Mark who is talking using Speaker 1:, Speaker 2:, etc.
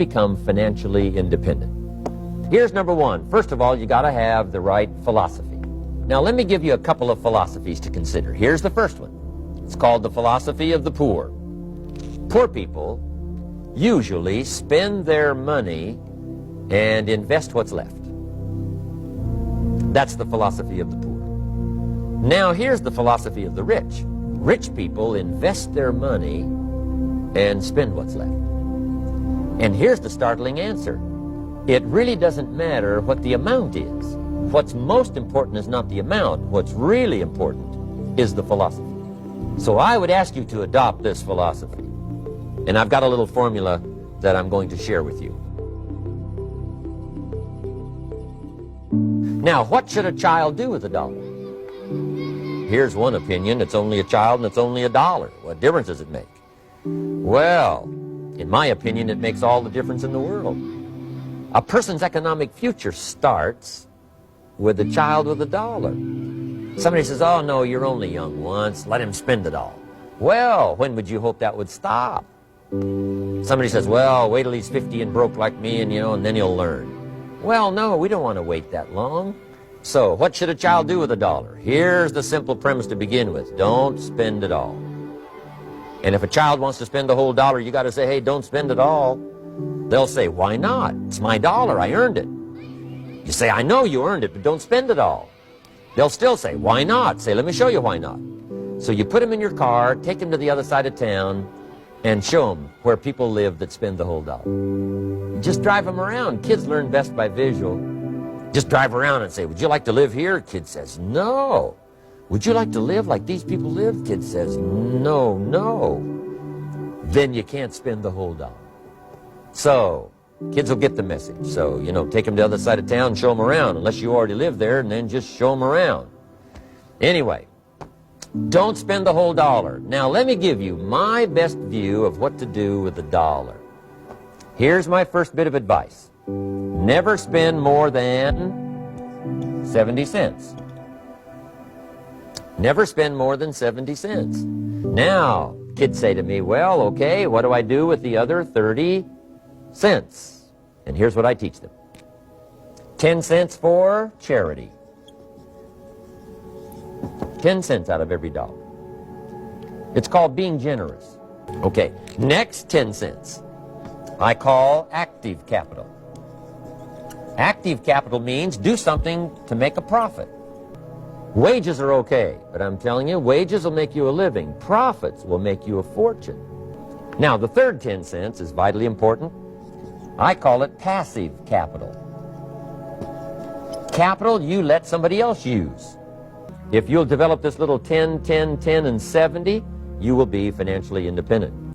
Speaker 1: become financially independent? Here's number one. First of all, you got to have the right philosophy. Now, let me give you a couple of philosophies to consider. Here's the first one. It's called the philosophy of the poor. Poor people usually spend their money and invest what's left. That's the philosophy of the poor. Now, here's the philosophy of the rich. Rich people invest their money and spend what's left. And here's the startling answer. It really doesn't matter what the amount is. What's most important is not the amount. What's really important is the philosophy. So I would ask you to adopt this philosophy. And I've got a little formula that I'm going to share with you. Now, what should a child do with $1? Here's one opinion. It's only a child and it's only $1. What difference does it make? Well, in my opinion, it makes all the difference in the world. A person's economic future starts with a child with $1. Somebody says, oh, no, you're only young once. Let him spend it all. Well, when would you hope that would stop? Somebody says, well, wait till he's 50 and broke like me and then he'll learn. Well, no, we don't want to wait that long. So what should a child do with $1? Here's the simple premise to begin with. Don't spend it all. And if a child wants to spend the whole $1, you got to say, hey, don't spend it all. They'll say, why not? It's my $1. I earned it. You say, I know you earned it, but don't spend it all. They'll still say, why not? Say, let me show you why not. So you put them in your car, take them to the other side of town, and show them where people live that spend the whole $1. You just drive them around. Kids learn best by visual. Just drive around and say, would you like to live here? Kid says, no. Would you like to live like these people live? Kid says, no, no. Then you can't spend the whole $1. So, kids will get the message. So, take them to the other side of town and show them around, unless you already live there, and then just show them around. Anyway, don't spend the whole $1. Now, let me give you my best view of what to do with $1. Here's my first bit of advice. Never spend more than 70 cents. Never spend more than 70 cents. Now, kids say to me, well, okay, what do I do with the other 30 cents? And here's what I teach them. 10 cents for charity. 10 cents out of every $1. It's called being generous. Okay, next 10 cents I call active capital. Active capital means do something to make a profit. Wages are okay, but I'm telling you, wages will make you a living. Profits will make you a fortune. Now, the third 10 cents is vitally important. I call it passive capital. Capital you let somebody else use. If you'll develop this little 10, 10, 10, and 70, you will be financially independent.